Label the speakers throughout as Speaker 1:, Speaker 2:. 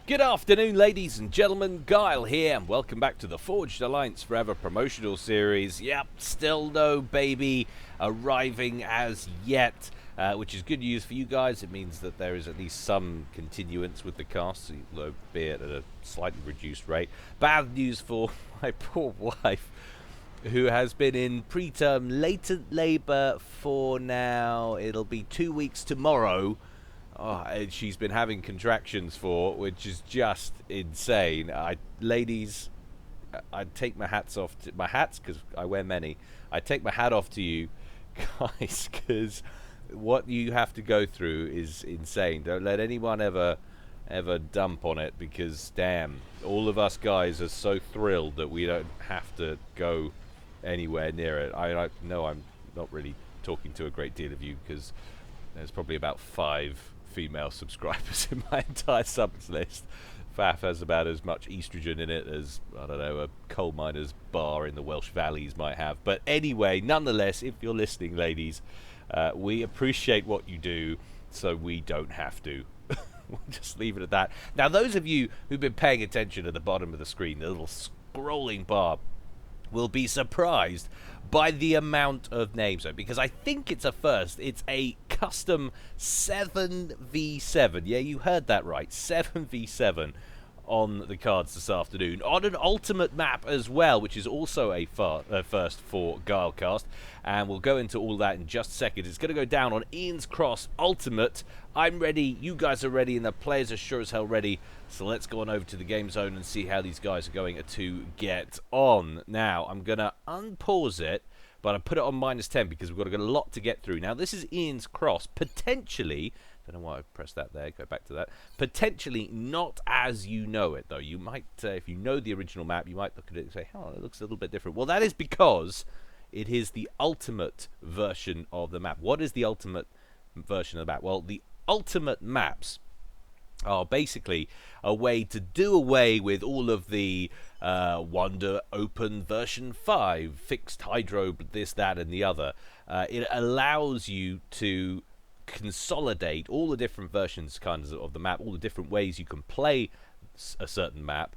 Speaker 1: Good afternoon, ladies and gentlemen. Guile here, and welcome back to the Forged Alliance Forever promotional series. Yep, still no baby arriving as yet, which is good news for you guys. It means that there is at least some continuance with the cast, albeit at a slightly reduced rate. Bad news for my poor wife, who has been in preterm latent labor for now. It'll be 2 weeks tomorrow. Oh, and she's been having contractions for, which is just insane. Ladies, I'd take my hats off to my hats because I wear many. I take my hat off to you, guys, because what you have to go through is insane. Don't let anyone ever dump on it, because damn, all of us guys are so thrilled that we don't have to go anywhere near it. I know I'm not really talking to a great deal of you, because there's probably about 5 female subscribers in my entire subs list. FAF has about as much estrogen in it as, I don't know, a coal miner's bar in the Welsh Valleys might have. But anyway, nonetheless, if you're listening, ladies, we appreciate what you do, so we don't have to. We'll just leave it at that. Now, those of you who've been paying attention at the bottom of the screen, the little scrolling bar, will be surprised by the amount of names, because I think it's a first. It's a custom 7v7. Yeah, you heard that right. 7v7 on the cards this afternoon, on an ultimate map as well, which is also a first for Guilecast, and we'll go into all that in just a second. It's going to go down on Ian's Cross Ultimate. I'm ready, you guys are ready, and the players are sure as hell ready, so let's go on over to the game zone and see how these guys are going to get on. Now, I'm going to unpause it, but I put it on -10 because we've got a lot to get through. Now, this is Ian's Cross, potentially, don't know why I pressed that there, go back to that, potentially not as you know it, though. You might, if you know the original map, you might look at it and say, oh, it looks a little bit different. Well, that is because it is the ultimate version of the map. What is the ultimate version of the map? Well, the ultimate maps are basically a way to do away with all of the Wonder Open version 5, fixed hydro, this, that, and the other. It allows you to consolidate all the different versions of the map, all the different ways you can play a certain map,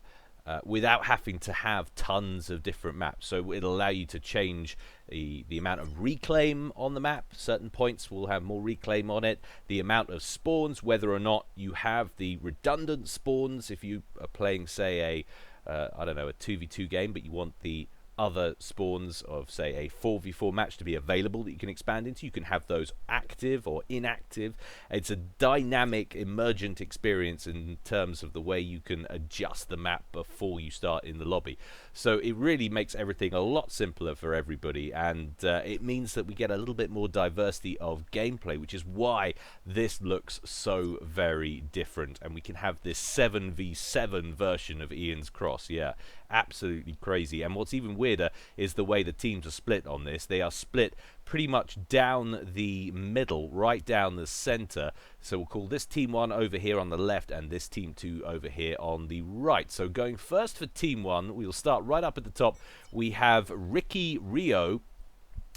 Speaker 1: without having to have tons of different maps. So it'll allow you to change the amount of reclaim on the map. Certain points will have more reclaim on it. The amount of spawns, whether or not you have the redundant spawns, if you are playing, say, I don't know, a 2v2 game, but you want the other spawns of, say, a 4v4 match to be available that you can expand into. You can have those active or inactive. It's a dynamic, emergent experience in terms of the way you can adjust the map before you start in the lobby. So it really makes everything a lot simpler for everybody, and it means that we get a little bit more diversity of gameplay, which is why this looks so very different. And we can have this 7v7 version of Ian's Cross. Yeah, absolutely crazy. And what's even weirder is the way the teams are split on this. They are split pretty much down the middle, right down the center. So we'll call this team 1 over here on the left and this team 2 over here on the right. So going first for team 1, we'll start right up at the top. We have Ricky Rio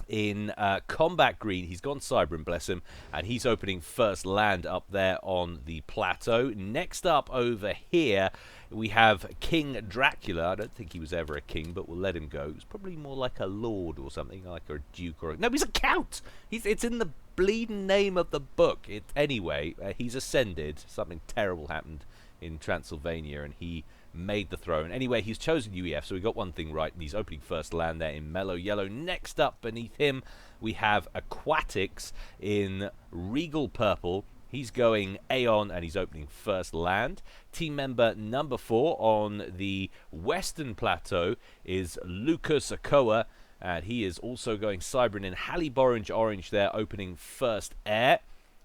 Speaker 1: in combat green. He's gone Cybran, bless him, and he's opening first land up there on the plateau. Next up over here, we have King Dracula. I don't think he was ever a king, but we'll let him go. He's probably more like a lord or something, like a duke or no, he's a count. It's in the bleeding name of the book. Anyway, he's ascended. Something terrible happened in Transylvania, and he made the throne. Anyway, he's chosen UEF, so we got one thing right, and he's opening first land there in mellow yellow. Next up beneath him, we have Aquatics in regal purple. He's going Aeon, and he's opening first land. Team member number 4 on the western plateau is Lucas Akoa, and he is also going Cybran in Hallyborange orange there, opening first air.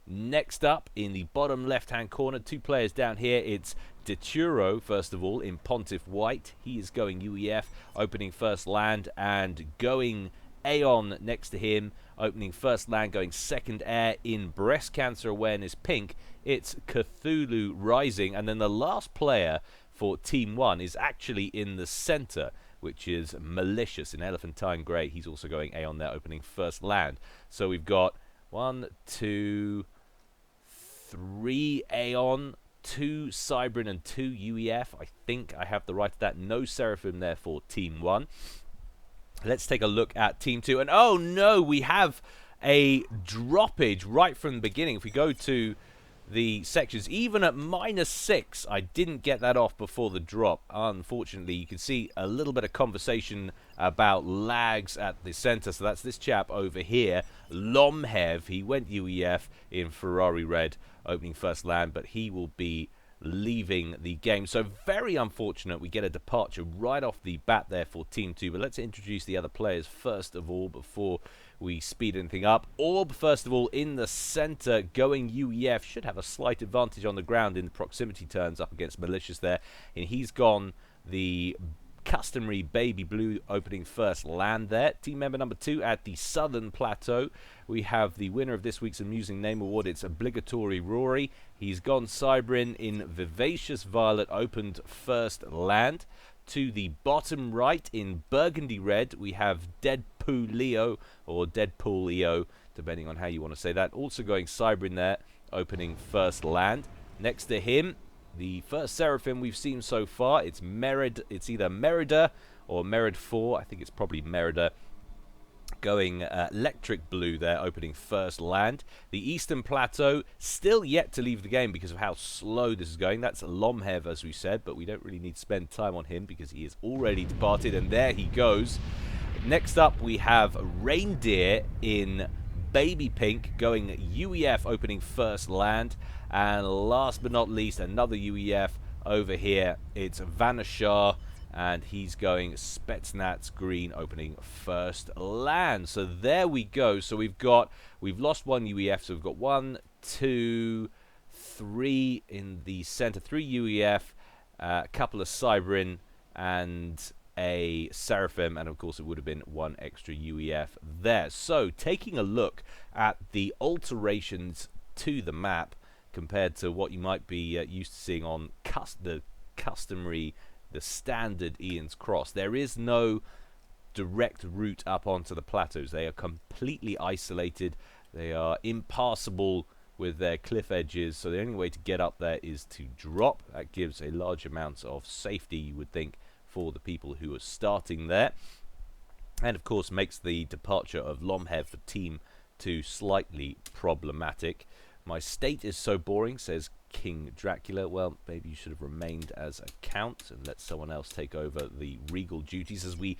Speaker 1: Next up, in the bottom left-hand corner, 2 players down here, it's Deturo, first of all, in Pontiff White. He is going UEF, opening first land, and going Aeon next to him, opening first land, going second air in Breast Cancer Awareness pink. It's Cthulhu Rising, and then the last player for Team 1 is actually in the center, which is Malicious in Elephantine Grey. He's also going Aeon there, opening first land. So we've got 1, 2, 3 Aeon, 2 Cybrin and 2 UEF. I think I have the right to that. No Seraphim there for Team 1. Let's take a look at Team 2. And oh no, we have a droppage right from the beginning. If we go to the sections, even at -6, I didn't get that off before the drop. Unfortunately, you can see a little bit of conversation about lags at the center. So that's this chap over here, Lomhev. He went UEF in Ferrari Red, opening first land, but he will be leaving the game. So very unfortunate. We get a departure right off the bat there for Team 2. But let's introduce the other players first of all before we speed anything up. Orb, first of all, in the center, going UEF. Should have a slight advantage on the ground in the proximity turns up against Malicious there. And he's gone the customary baby blue, opening first land there. Team member number 2 at the southern plateau. We have the winner of this week's Amusing Name Award. It's obligatory Rory. He's gone Cybrin in Vivacious Violet, opened first land. To the bottom right in Burgundy Red, we have Deadpool Leo, or Deadpool EO, depending on how you want to say that. Also going Cybrin there, opening first land. Next to him, the first Seraphim we've seen so far. It's either Merida or Merid 4. I think it's probably Merida. Going electric blue there, opening first land. The Eastern Plateau still yet to leave the game because of how slow this is going. That's Lomhev, as we said, but we don't really need to spend time on him because he is already departed, and there he goes. Next up, we have Reindeer in Baby Pink going UEF, opening first land. And last but not least, another UEF over here. It's Vanishar, and he's going Spetsnaz Green, opening first land. So there we go. So we've lost one UEF. So we've got 1, 2, 3 in the center, 3 UEF, a couple of Cybrin, and a Seraphim, and of course it would have been 1 extra UEF there. So taking a look at the alterations to the map compared to what you might be used to seeing on the standard Ian's Cross, there is no direct route up onto the plateaus. They are completely isolated. They are impassable with their cliff edges, so the only way to get up there is to drop. That gives a large amount of safety, you would think, for the people who are starting there, and of course makes the departure of Lomhev for Team 2 slightly problematic. My state is so boring, says King Dracula. Well, maybe you should have remained as a count and let someone else take over the regal duties as we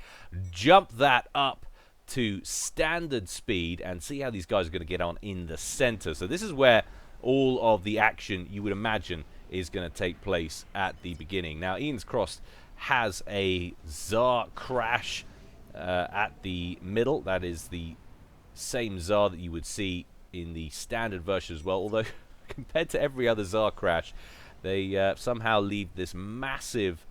Speaker 1: jump that up to standard speed and see how these guys are going to get on in the center. So this is where all of the action, you would imagine, is going to take place at the beginning. Now, Ian's Cross has a Tsar crash at the middle. That is the same Tsar that you would see in the standard version as well, although compared to every other Tsar crash, they somehow leave this massive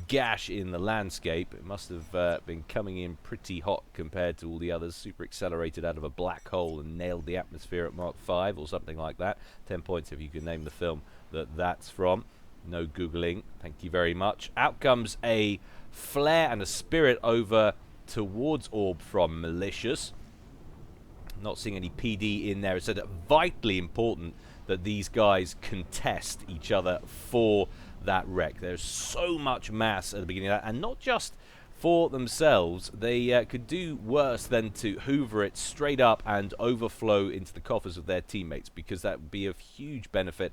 Speaker 1: gash in the landscape. It must have been coming in pretty hot compared to all the others. Super accelerated out of a black hole and nailed the atmosphere at Mark 5 or something like that. 10 points if you can name the film that's from. No Googling, thank you very much. Out comes a flare and a spirit over towards Orb from Malicious. Not seeing any PD in there. It's vitally important that these guys contest each other for that wreck. There's so much mass at the beginning of that, and not just for themselves. They could do worse than to hoover it straight up and overflow into the coffers of their teammates, because that would be of huge benefit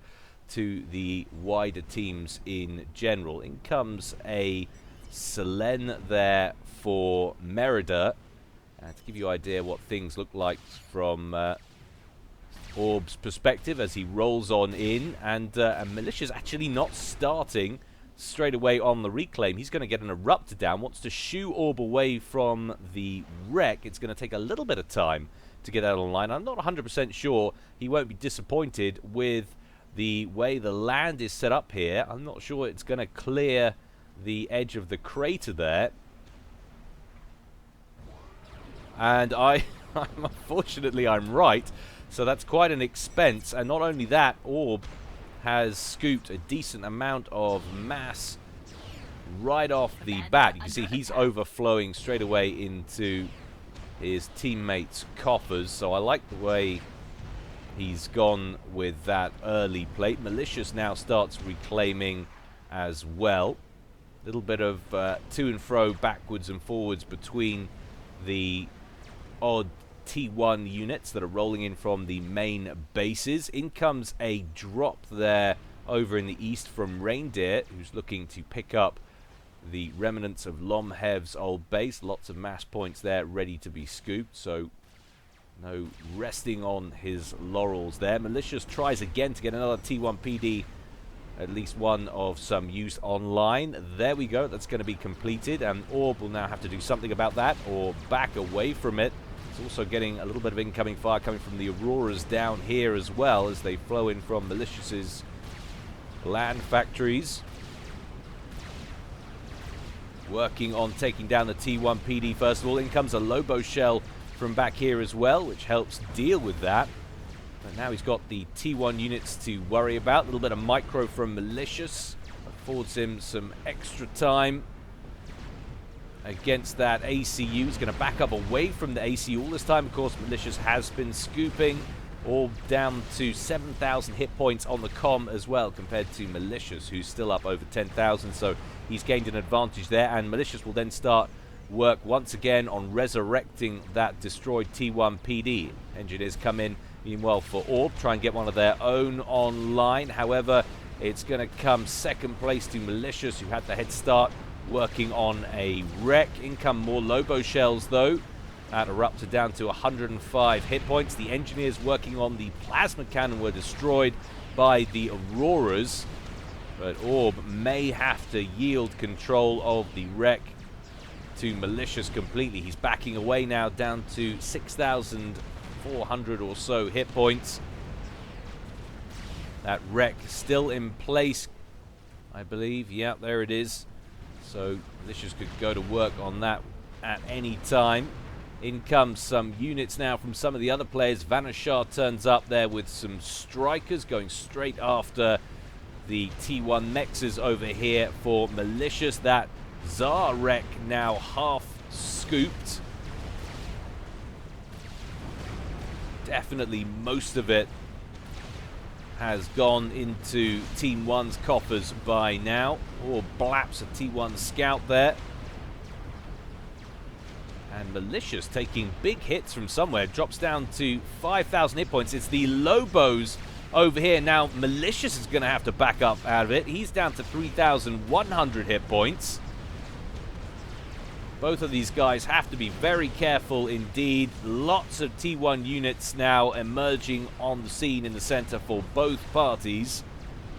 Speaker 1: to the wider teams in general. In comes a Selene there for Merida. To give you an idea what things look like from Orb's perspective as he rolls on in, and Malicious actually not starting straight away on the reclaim. He's going to get an Eruptor down, wants to shoo Orb away from the wreck. It's going to take a little bit of time to get out online. I'm not 100% sure he won't be disappointed with the way the land is set up here. I'm not sure it's going to clear the edge of the crater there. And unfortunately, I'm right. So that's quite an expense. And not only that, Orb has scooped a decent amount of mass right off the bat. You can see he's overflowing straight away into his teammates' coffers. So I like the way He's gone with that early plate. Malicious now starts reclaiming as well. Little bit of to and fro, backwards and forwards between the odd T1 units that are rolling in from the main bases. In comes a drop there over in the east from Reindeer, who's looking to pick up the remnants of Lomhev's old base. Lots of mass points there ready to be scooped, so no resting on his laurels there. Malicious tries again to get another T1 PD, at least one of some use online. There we go, that's going to be completed, and Orb will now have to do something about that or back away from it. It's also getting a little bit of incoming fire coming from the Auroras down here as well as they flow in from Malicious's land factories. Working on taking down the T1 PD first of all. In comes a Lobo shell from back here as well, which helps deal with that. But now he's got the T1 units to worry about. A little bit of micro from Malicious affords him some extra time against that ACU. He's going to back up away from the ACU all this time. Of course, Malicious has been scooping, all down to 7,000 hit points on the comm as well, compared to Malicious, who's still up over 10,000. So he's gained an advantage there, and Malicious will then start work once again on resurrecting that destroyed T1 PD. Engineers come in, meanwhile, for Orb, try and get one of their own online. However, it's going to come second place to Malicious, who had the head start working on a wreck. In come more Lobo shells, though. That erupted down to 105 hit points. The engineers working on the plasma cannon were destroyed by the Auroras, but Orb may have to yield control of the wreck to Malicious completely. He's backing away now down to 6,400 or so hit points. That wreck still in place, I believe. Yeah, there it is. So Malicious could go to work on that at any time. In comes some units now from some of the other players. Vanishar turns up there with some strikers going straight after the T1 Mexes over here for Malicious. That Tsar wreck now half scooped. Definitely most of it has gone into Team 1's coffers by now. Or blaps a T1 scout there. And Malicious taking big hits from somewhere. Drops down to 5,000 hit points. It's the Lobos over here. Now Malicious is going to have to back up out of it. He's down to 3,100 hit points. Both of these guys have to be very careful indeed. Lots of T1 units now emerging on the scene in the center for both parties.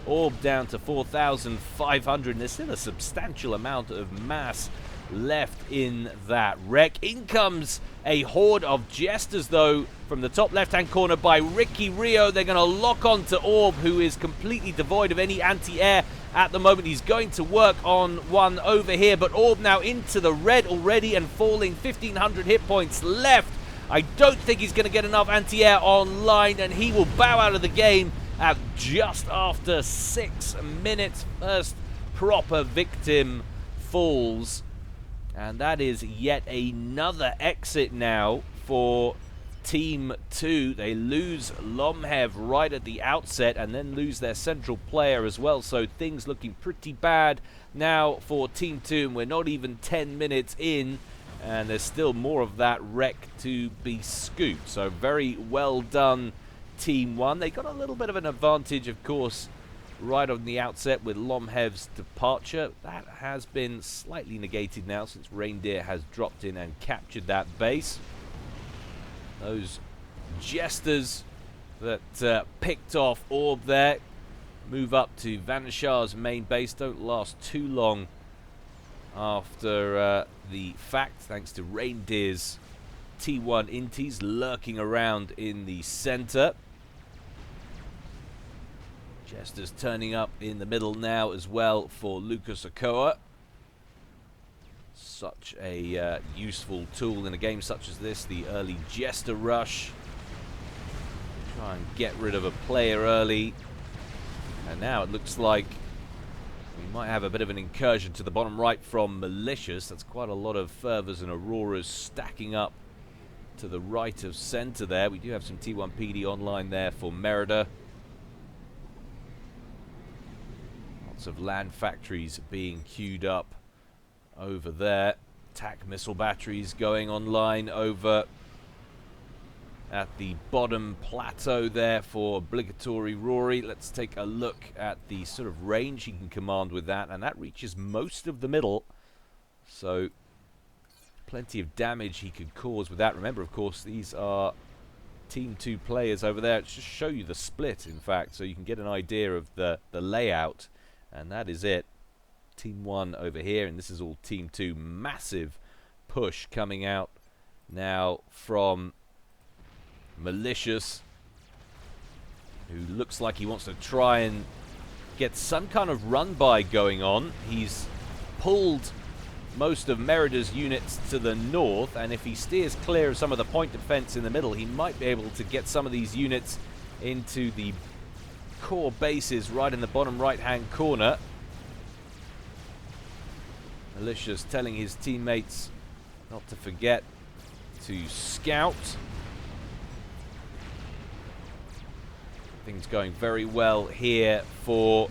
Speaker 1: Orb down to 4,500, and there's still a substantial amount of mass left in that wreck. In comes a horde of Jesters, though, from the top left-hand corner by Ricky Rio. They're going to lock on to Orb, who is completely devoid of any anti-air at the moment. He's going to work on one over here, but Orb now into the red already and falling. 1,500 hit points left. I don't think he's going to get enough anti-air online, and he will bow out of the game at just after 6 minutes. First proper victim falls. And that is yet another exit now for Team 2. They lose Lomhev right at the outset and then lose their central player as well. So things looking pretty bad now for Team 2. And we're not even 10 minutes in. And there's still more of that wreck to be scooped. So very well done, Team 1. They got a little bit of an advantage, of course, right on the outset with Lomhev's departure. That has been slightly negated now since Reindeer has dropped in and captured that base. Those Jesters that picked off Orb there move up to Vanishar's main base. Don't last too long after the fact, thanks to Reindeer's T1 Inties lurking around in the center. Jester's turning up in the middle now as well for Lucas Okoa. Such a useful tool in a game such as this, the early Jester rush. Try and get rid of a player early. And now it looks like we might have a bit of an incursion to the bottom right from Malicious. That's quite a lot of Fervors and Auroras stacking up to the right of center there. We do have some T1 PD online there for Merida. Lots of land factories being queued up over there. Attack missile batteries going online over at the bottom plateau there for obligatory Rory. Let's take a look at the sort of range he can command with that, and that reaches most of the middle, so plenty of damage he could cause with that. Remember, of course, these are Team 2 players over there. It's just show you the split, in fact, so you can get an idea of the layout, and that is it. Team 1 over here, and this is all Team 2. Massive push coming out now from Malicious, who looks like he wants to try and get some kind of run-by going on. He's pulled most of Merida's units to the north, and if he steers clear of some of the point defense in the middle, he might be able to get some of these units into the core bases right in the bottom right-hand corner. Malicious telling his teammates not to forget to scout. Things going very well here for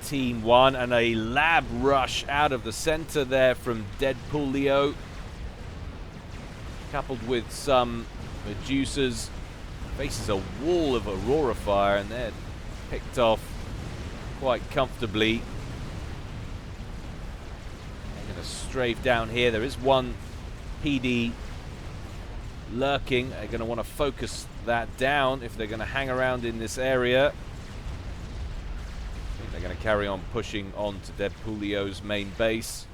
Speaker 1: Team 1, and a lab rush out of the center there from Deadpoolio, coupled with some Medusas. Faces a wall of Aurora fire, and they're picked off quite comfortably. They're going to strafe down here. There is one PD lurking. They're going to want to focus that down if they're going to hang around in this area. I think they're going to carry on pushing on to Deadpoolio's main base.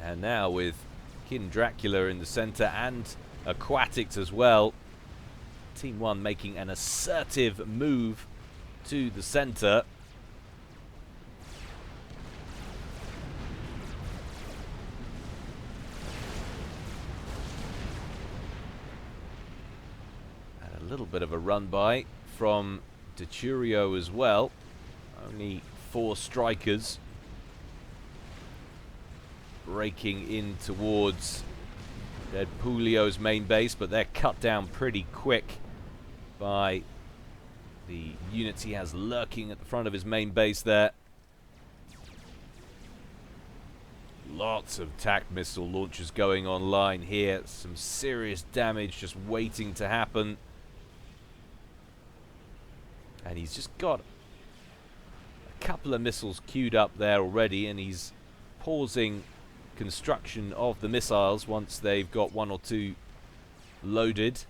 Speaker 1: And now with Kin Dracula in the center and Aquatics as well, Team 1 making an assertive move to the center. And a little bit of a run-by from Deturio as well. Only 4 strikers breaking in towards Deadpoolio's main base, but they're cut down pretty quick by the units he has lurking at the front of his main base there. Lots of attack missile launchers going online here. Some serious damage just waiting to happen. And he's just got a couple of missiles queued up there already, and he's pausing construction of the missiles once they've got 1 or 2 loaded.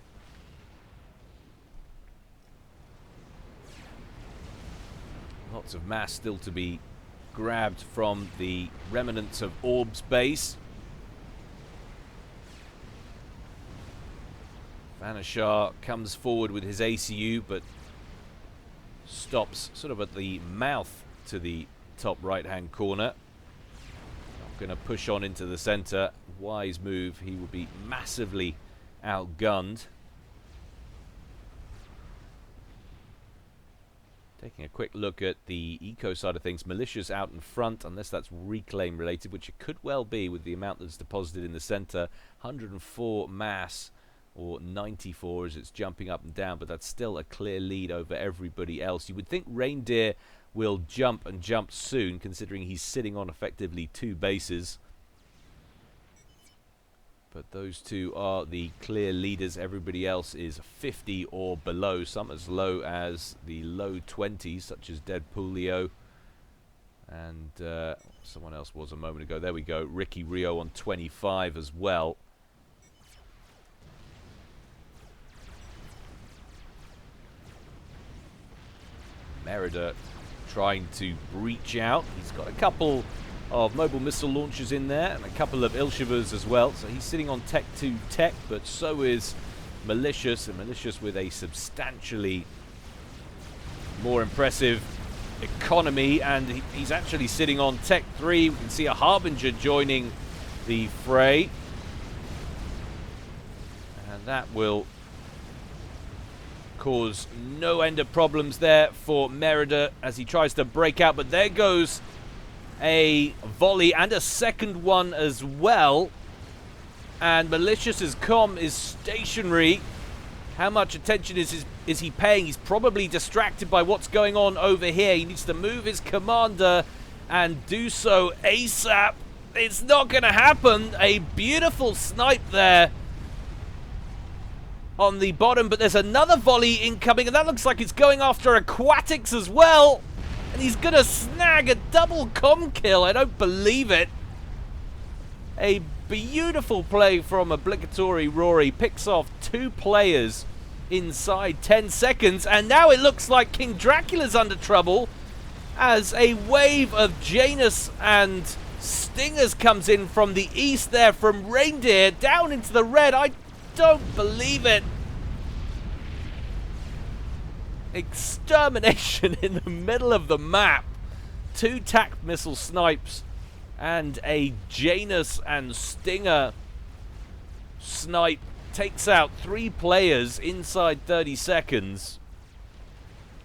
Speaker 1: Lots of mass still to be grabbed from the remnants of Orb's base. Vanishar comes forward with his ACU, but stops sort of at the mouth to the top right-hand corner. Going to push on into the center. Wise move. He will be massively outgunned. Taking a quick look at the eco side of things. Malicious out in front, unless that's reclaim related, which it could well be with the amount that's deposited in the center. 104 mass, or 94 as it's jumping up and down, but that's still a clear lead over everybody else. You would think Reindeer will jump and jump soon, considering he's sitting on effectively 2 bases. But those 2 are the clear leaders. Everybody else is 50 or below, some as low as the low 20s, such as Deadpoolio. And someone else was a moment ago. There we go. Ricky Rio on 25 as well. Merida trying to breach out. He's got a couple of mobile missile launchers in there and a couple of Ilshivas as well. So he's sitting on Tech 2 tech, but so is Malicious, and Malicious with a substantially more impressive economy, and he's actually sitting on Tech 3. We can see a Harbinger joining the fray, and that will cause no end of problems there for Merida as he tries to break out, but there goes a volley and a second one as well. and Malicious's comm is stationary. How much attention is he paying? He's probably distracted by what's going on over here. He needs to move his commander and do so ASAP. It's not going to happen. A beautiful snipe there on the bottom, but there's another volley incoming, and that looks like it's going after Aquatics as well. And he's going to snag a double comm kill. I don't believe it. A beautiful play from Obligatory Rory. Picks off 2 players inside 10 seconds. And now it looks like King Dracula's under trouble as a wave of Janus and Stingers comes in from the east there from Reindeer down into the red. I don't believe it. Extermination in the middle of the map. 2 tac missile snipes and a Janus and Stinger snipe takes out 3 players inside 30 seconds.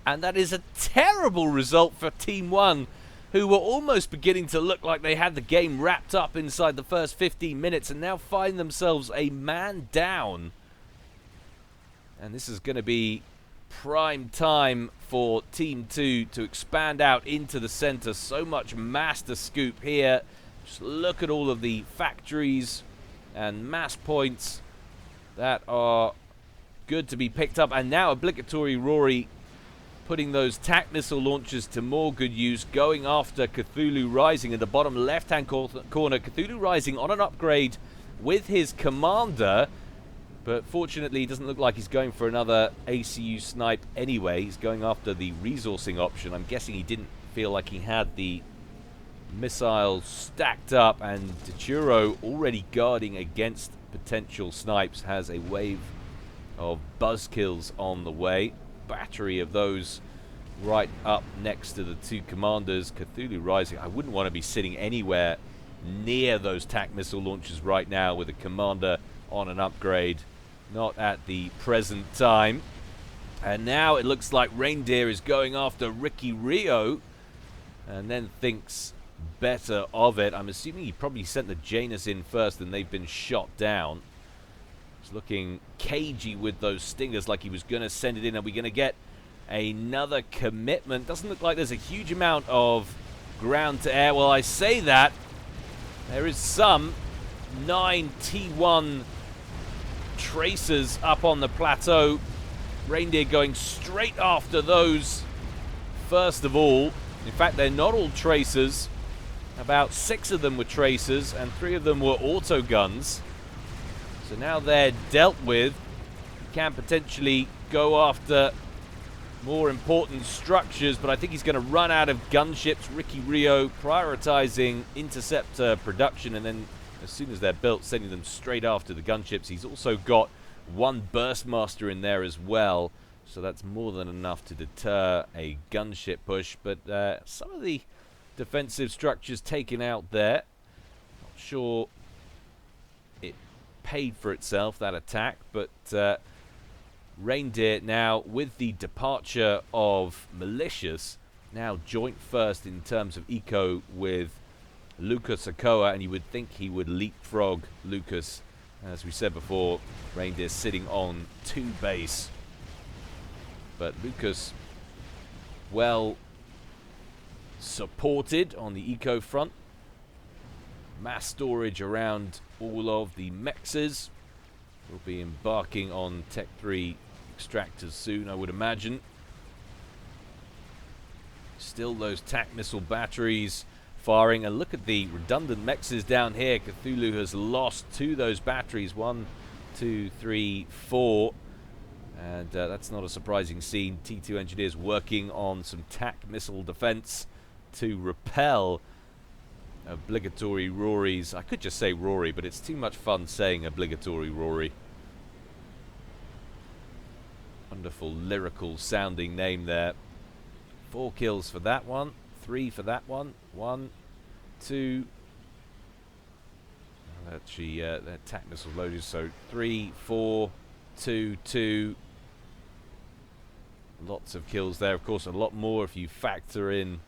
Speaker 1: And that is a terrible result for Team 1, who were almost beginning to look like they had the game wrapped up inside the first 15 minutes and now find themselves a man down. And this is going to be prime time for Team 2 to expand out into the center. So much mass to scoop here. Just look at all of the factories and mass points that are good to be picked up. And now Obligatory Rory putting those tac missile launchers to more good use, going after Cthulhu Rising in the bottom left-hand corner. Cthulhu Rising on an upgrade with his commander, but fortunately it doesn't look like he's going for another ACU snipe anyway. He's going after the resourcing option. I'm guessing he didn't feel like he had the missiles stacked up, and Deturo, already guarding against potential snipes, has a wave of buzzkills on the way. Battery of those right up next to the 2 commanders. Cthulhu Rising, I wouldn't want to be sitting anywhere near those tac missile launchers right now with a commander on an upgrade. Not at the present time. And now it looks like Reindeer is going after Ricky Rio and then thinks better of it. I'm assuming he probably sent the Janus in first and they've been shot down. He's looking cagey with those Stingers, like he was going to send it in. Are we going to get another commitment? Doesn't look like there's a huge amount of ground to air. Well, I say that. There is some 9 T1 tracers up on the plateau. Reindeer going straight after those first of all. In fact, they're not all tracers. About 6 of them were tracers and 3 of them were auto guns. So now they're dealt with. He can potentially go after more important structures, but I think he's going to run out of gunships. Ricky Rio prioritizing interceptor production, and then as soon as they're built, sending them straight after the gunships. He's also got 1 burstmaster in there as well, so that's more than enough to deter a gunship push. But some of the defensive structures taken out there. Not sure it paid for itself, that attack, but Reindeer now, with the departure of Malicious, now joint first in terms of eco with Lucas Okoa, and you would think he would leapfrog Lucas. As we said before, Reindeer sitting on 2 base, but Lucas well supported on the eco front. Mass storage around all of the mexes. We'll be embarking on Tech 3 extractors soon, I would imagine. Still those tac missile batteries firing, and look at the redundant mexes down here. Cthulhu has lost 2 of those batteries, 1, 2, 3, 4, and that's not a surprising scene. T2 engineers working on some tac missile defense to repel Obligatory Rory's. I could just say Rory, but it's too much fun saying Obligatory Rory. Wonderful lyrical sounding name there. 4 kills for that one, 3 for that one, 1, 2. Actually, they're tac missile loaded, so 3, 4, 2, 2. Lots of kills there. Of course, a lot more if you factor in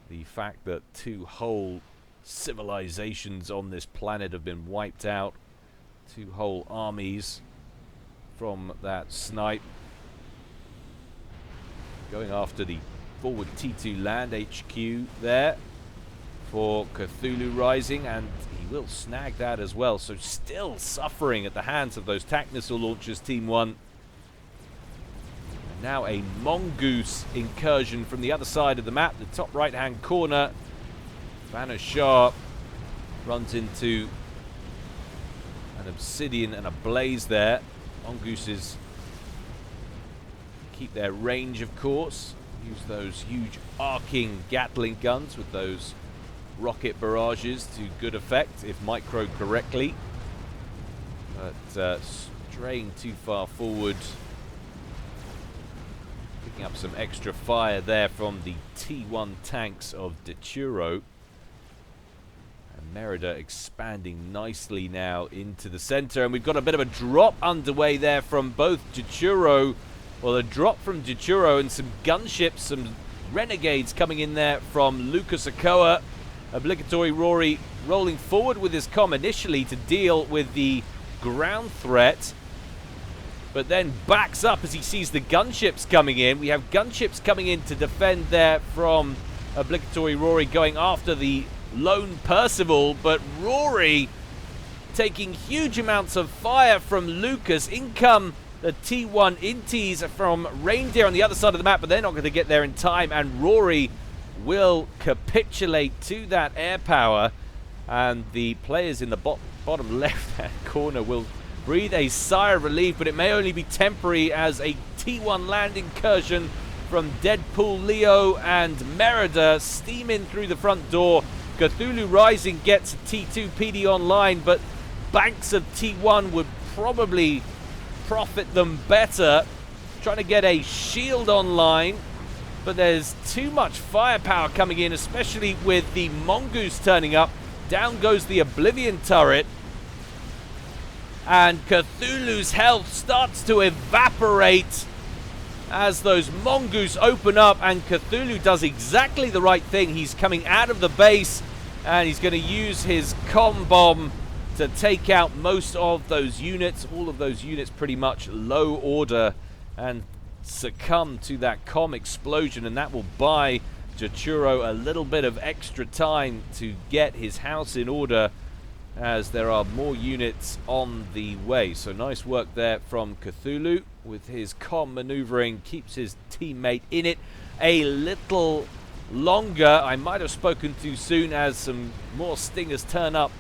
Speaker 1: the fact that 2 whole civilizations on this planet have been wiped out 2 whole armies from that snipe. Going after the forward T2 land HQ there for Cthulhu Rising, and he will snag that as well. So still suffering at the hands of those TAC missile launchers, Team 1. And now a mongoose incursion from the other side of the map, the top right-hand corner. Banner Shah runs into an obsidian and a blaze there. Mongooses keep their range, of course. Use those huge arcing Gatling guns with those rocket barrages to good effect if micro correctly. But straying too far forward. Picking up some extra fire there from the T1 tanks of Deturo. And Merida expanding nicely now into the center. And we've got a bit of a drop underway there from both Deturo. Well, a drop from Deturo and some gunships, some renegades coming in there from Lucas Okoa. Obligatory Rory rolling forward with his comm initially to deal with the ground threat, but then backs up as he sees the gunships coming in. We have gunships coming in to defend there from Obligatory Rory, going after the lone Percival, but Rory taking huge amounts of fire from Lucas. In come the T1 Inties from Reindeer on the other side of the map, but they're not going to get there in time, and Rory will capitulate to that air power, and the players in the bottom left-hand corner will breathe a sigh of relief, but it may only be temporary as a T1 land incursion from Deadpool Leo and Merida steam in through the front door. Cthulhu Rising gets a T2 PD online, but banks of T1 would probably profit them better. Trying to get a shield online, but there's too much firepower coming in, especially with the mongoose turning up. Down goes the Oblivion turret, and Cthulhu's health starts to evaporate as those mongoose open up, and Cthulhu does exactly the right thing. He's coming out of the base, and he's going to use his comm bomb to take out most of those units, all of those units pretty much low order, and succumb to that comm explosion, and that will buy Jachuro a little bit of extra time to get his house in order, as there are more units on the way. So nice work there from Cthulhu with his comm maneuvering, keeps his teammate in it a little longer. I might have spoken too soon, as some more stingers turn up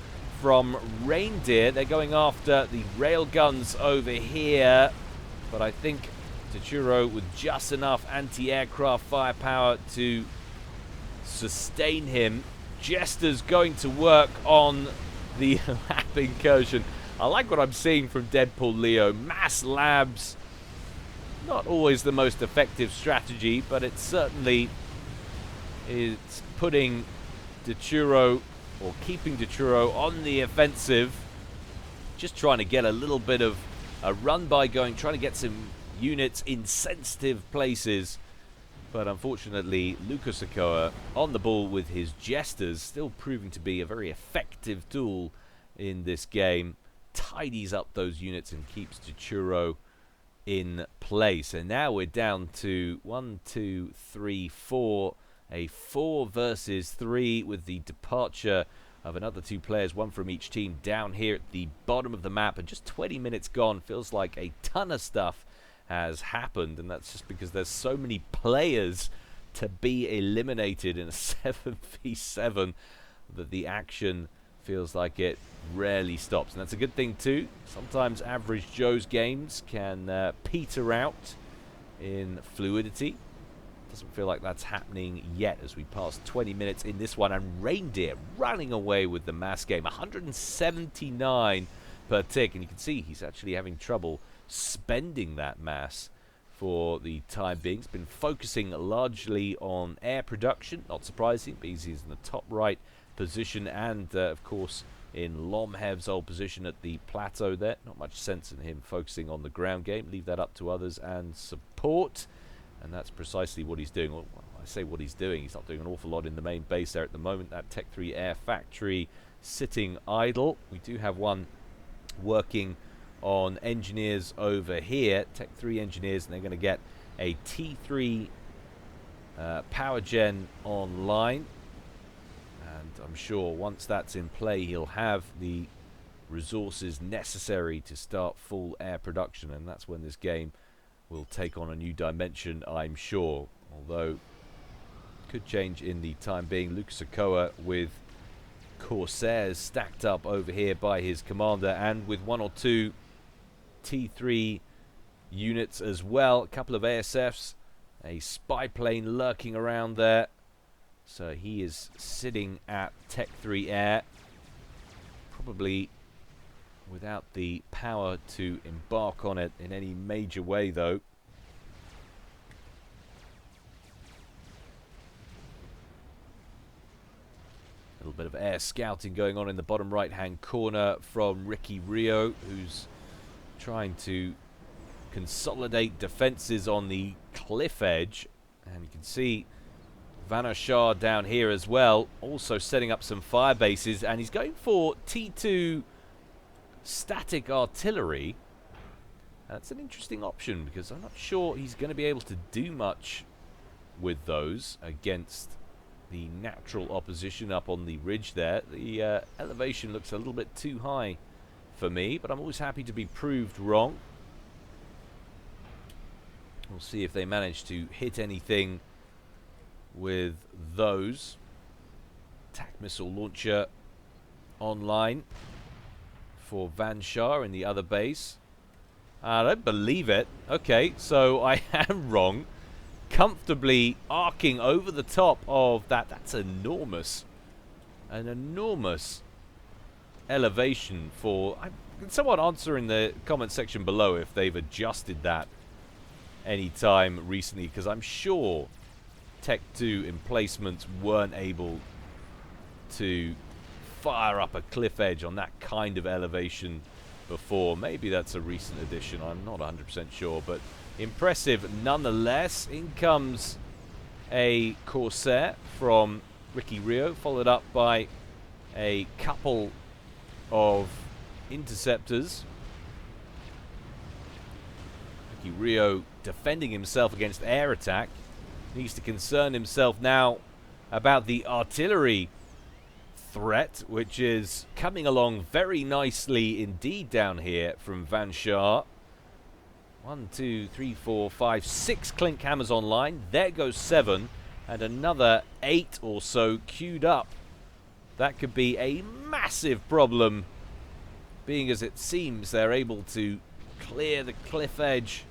Speaker 1: from Reindeer. They're going after the rail guns over here, but I think Jachuro with just enough anti-aircraft firepower to sustain him. Jester's going to work on the lab incursion. I like what I'm seeing from Deadpool Leo. Mass labs, not always the most effective strategy, but it certainly is putting Deturo, or keeping Deturo on the offensive. Just trying to get a little bit of a run by going, trying to get some units in sensitive places. But unfortunately, Lucas Okoa on the ball with his jesters, still proving to be a very effective tool in this game. Tidies up those units and keeps Deturo in place. And now we're down to 1, 2, 3, 4. A 4 versus 3 with the departure of another 2 players, one from each team, down here at the bottom of the map. And just 20 minutes gone. Feels like a ton of stuff has happened, and that's just because there's so many players to be eliminated in a 7v7 that the action feels like it rarely stops. And that's a good thing too. Sometimes average Joe's games can peter out in fluidity. Doesn't feel like that's happening yet as we pass 20 minutes in this one, and Reindeer running away with the mass game. 179 per tick, and you can see he's actually having trouble spending that mass for the time being. He's been focusing largely on air production, not surprising, because he's in the top right position, and of course in Lomhev's old position at the plateau there. Not much sense in him focusing on the ground game. Leave that up to others and support, and that's precisely what he's doing. Well, I say what he's doing, he's not doing an awful lot in the main base there at the moment. That Tech 3 Air Factory sitting idle. We do have one working on engineers over here, Tech 3 engineers, and they're going to get a T3 power gen online. And I'm sure once that's in play, he'll have the resources necessary to start full air production, and that's when this game will take on a new dimension, I'm sure. Although, could change in the time being. Lucas Okoa with Corsairs stacked up over here by his commander, and with 1 or 2 T3 units as well. A couple of ASFs, a spy plane lurking around there. So he is sitting at Tech 3 Air, probably without the power to embark on it in any major way, though. A little bit of air scouting going on in the bottom right-hand corner from Ricky Rio, who's trying to consolidate defenses on the cliff edge. And you can see Vanashar down here as well, also setting up some fire bases, and he's going for T2 static artillery. That's an interesting option because I'm not sure he's going to be able to do much with those against the natural opposition up on the ridge there. The elevation looks a little bit too high for me, but I'm always happy to be proved wrong. We'll see if they manage to hit anything with those. Attack missile launcher online for Vanshar in the other base. I don't believe it. Okay, so I am wrong. Comfortably arcing over the top of that. That's enormous. An enormous elevation for... Can someone answer in the comment section below if they've adjusted that any time recently? Because I'm sure Tech 2 emplacements weren't able to fire up a cliff edge on that kind of elevation before. Maybe that's a recent addition. I'm not 100% sure, but impressive nonetheless. In comes a Corsair from Ricky Rio, followed up by a couple of interceptors. Ricky Rio defending himself against air attack. Needs to concern himself now about the artillery threat, which is coming along very nicely indeed down here from Vanshar. 1, 2, 3, 4, 5, 6 clink hammers online. There goes 7, and another 8 or so queued up. That could be a massive problem, being as it seems they're able to clear the cliff edge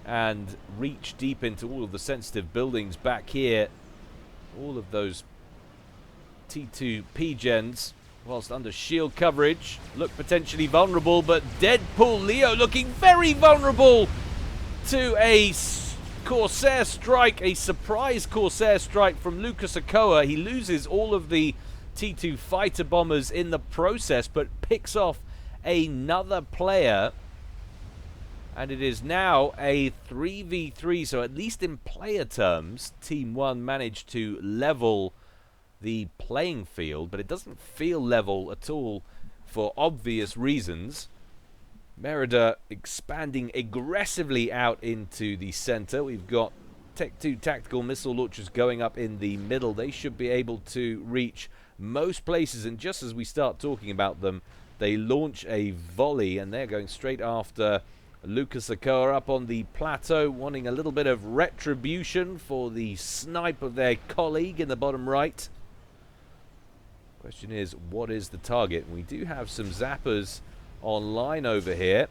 Speaker 1: and reach deep into all of the sensitive buildings back here. All of those T2 P-gens, whilst under shield coverage, look potentially vulnerable, but Deadpool Leo looking very vulnerable to a Corsair strike, a surprise Corsair strike from Lucas Okoa. He loses all of the T2 fighter bombers in the process, but picks off another player. And it is now a 3v3, so at least in player terms, Team 1 managed to level the playing field, but it doesn't feel level at all for obvious reasons. Merida expanding aggressively out into the center. We've got Tech 2 tactical missile launchers going up in the middle. They should be able to reach most places, and just as we start talking about them, they launch a volley, and they're going straight after Lucas Okoa up on the plateau, wanting a little bit of retribution for the snipe of their colleague in the bottom right. Question is, what is the target? We do have some zappers online over here.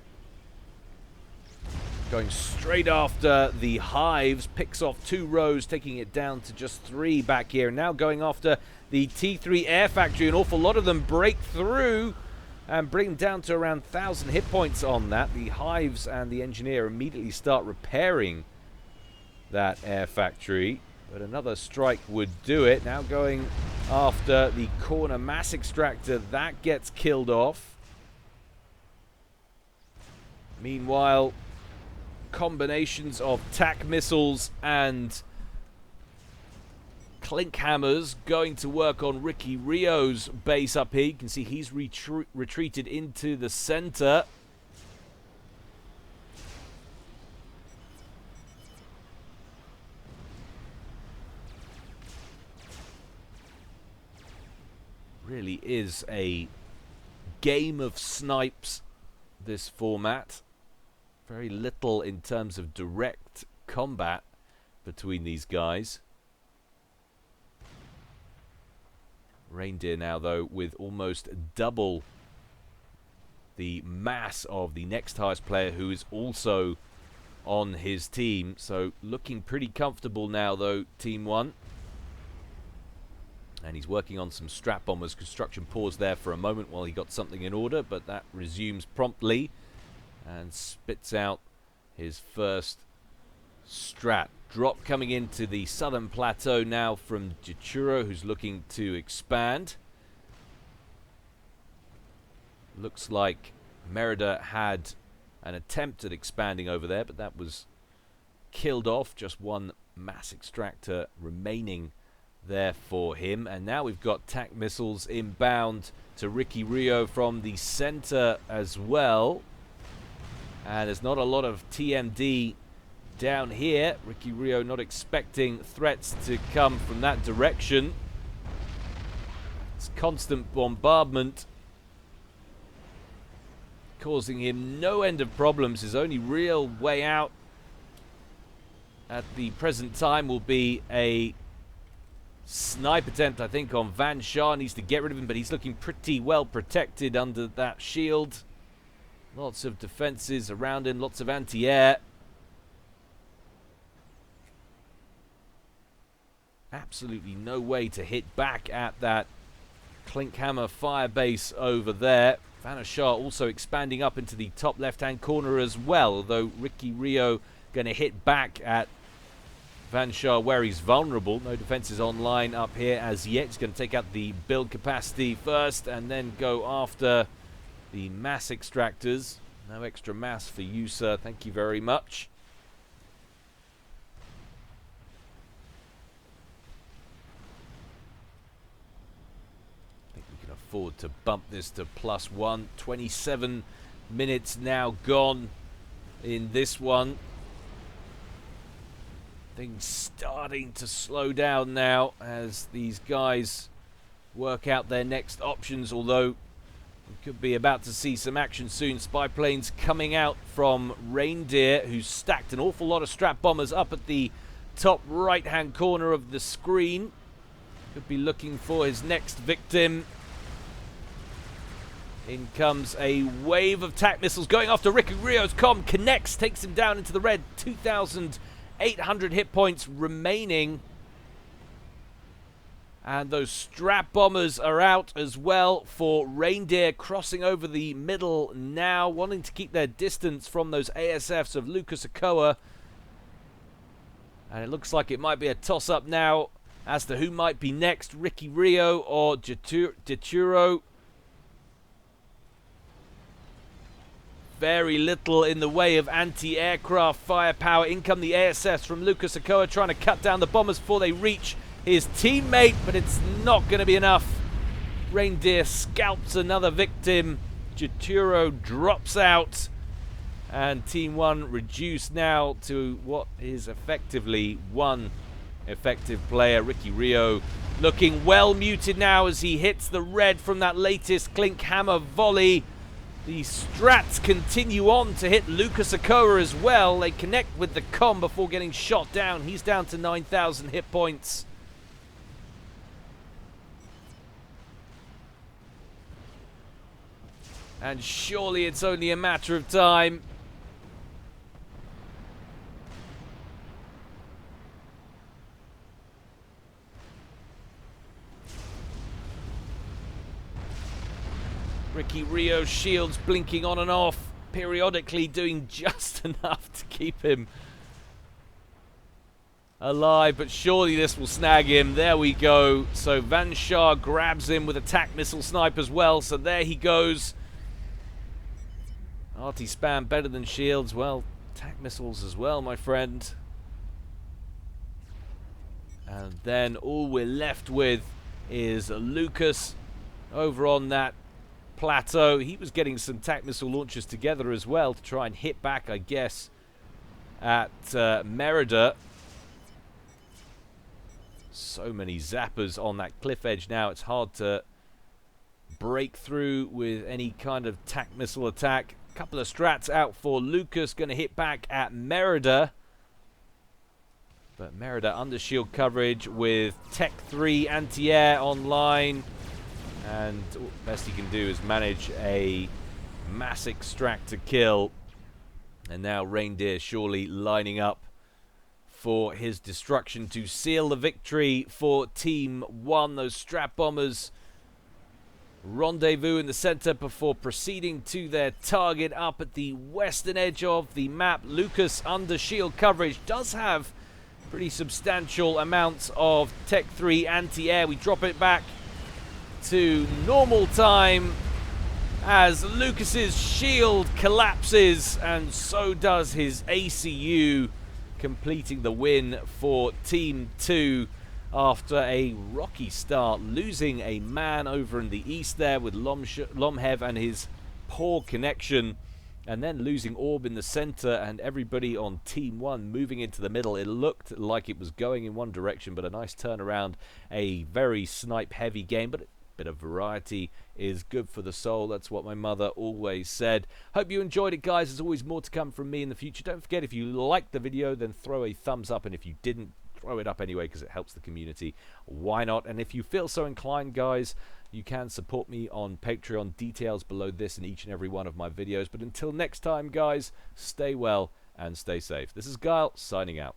Speaker 1: Going straight after the hives, picks off 2 rows, taking it down to just 3 back here. Now going after the T3 air factory. An awful lot of them break through and bring them down to around 1,000 hit points on that. The hives and the engineer immediately start repairing that air factory, but another strike would do it. Now going after the corner mass extractor, that gets killed off. Meanwhile, combinations of TAC missiles and Clink Hammers going to work on Ricky Rio's base up here. You can see he's retreated into the center. Really is a game of snipes, this format. Very little in terms of direct combat between these guys. Reindeer now, though, with almost double the mass of the next highest player, who is also on his team. So looking pretty comfortable now, though, Team 1. And he's working on some strap bombers. Construction paused there for a moment while he got something in order, but that resumes promptly and spits out his first strat. Drop coming into the southern plateau now from Jituro, who's looking to expand. Looks like Merida had an attempt at expanding over there, but that was killed off. Just one mass extractor remaining there for him. And now we've got TAC missiles inbound to Ricky Rio from the center as well. And there's not a lot of TMD down here. Ricky Rio not expecting threats to come from that direction. It's constant bombardment causing him no end of problems. His only real way out at the present time will be a snipe attempt, I think, on Van Shah. Needs to get rid of him, but he's looking pretty well protected under that shield. Lots of defenses around him, lots of anti-air. Absolutely no way to hit back at that Klinkhammer fire base over there. Van Shah also expanding up into the top left-hand corner as well, although Ricky Rio going to hit back at Van Shah where he's vulnerable. No defenses online up here as yet. He's going to take out the build capacity first and then go after the mass extractors. No extra mass for you, sir. Thank you very much. I think we can afford to bump this to +1. 27 minutes now gone in this one. Things starting to slow down now as these guys work out their next options, although we could be about to see some action soon. Spy planes coming out from Reindeer, who's stacked an awful lot of strap bombers up at the top right-hand corner of the screen. Could be looking for his next victim. In comes a wave of TAC missiles going after Ricky Rio's comm. Connects, takes him down into the red. 2,800 hit points remaining. And those strap bombers are out as well for Reindeer, crossing over the middle now, wanting to keep their distance from those ASFs of Lucas Okoa. And it looks like it might be a toss-up now as to who might be next, Ricky Rio or Jituro. Very little in the way of anti-aircraft firepower. In come the ASFs from Lucas Okoa, trying to cut down the bombers before they reach his teammate, but it's not going to be enough. Reindeer scalps another victim. Jituro drops out. And Team 1 reduced now to what is effectively one effective player. Ricky Rio looking well muted now as he hits the red from that latest Clink Hammer volley. The strats continue on to hit Lucas Okoa as well. They connect with the comm before getting shot down. He's down to 9,000 hit points. And surely it's only a matter of time. Ricky Rio's shields blinking on and off, periodically doing just enough to keep him alive, but surely this will snag him. There we go. So Van Shah grabs him with a TAC missile snipe as well, so there he goes. Arty spam better than shields. Well, TAC missiles as well, my friend. And then all we're left with is Lucas over on that plateau. He was getting some TAC missile launchers together as well to try and hit back, I guess, at Merida. So many zappers on that cliff edge now. It's hard to break through with any kind of TAC missile attack. A couple of strats out for Lucas. Going to hit back at Merida. But Merida under shield coverage with Tech 3 anti-air online. And best he can do is manage a mass extract to kill. And now Reindeer surely lining up for his destruction to seal the victory for Team 1. Those strap bombers rendezvous in the center before proceeding to their target up at the western edge of the map. Lucas under shield coverage does have pretty substantial amounts of Tech 3 anti-air. We drop it back to normal time as Lucas's shield collapses, and so does his ACU, completing the win for Team 2 after a rocky start, losing a man over in the east there with Lomhev and his poor connection, and then losing Orb in the center and everybody on Team 1 moving into the middle. It looked like it was going in one direction, but a nice turnaround, a very snipe-heavy game, but a bit of variety is good for the soul. That's what my mother always said. Hope you enjoyed it, guys. There's always more to come from me in the future. Don't forget, if you liked the video, then throw a thumbs up, and if you didn't, throw it up anyway because it helps the community. Why not? And if you feel so inclined, guys, you can support me on Patreon. Details below this and each and every one of my videos. But until next time, guys, stay well and stay safe. This is Guile signing out.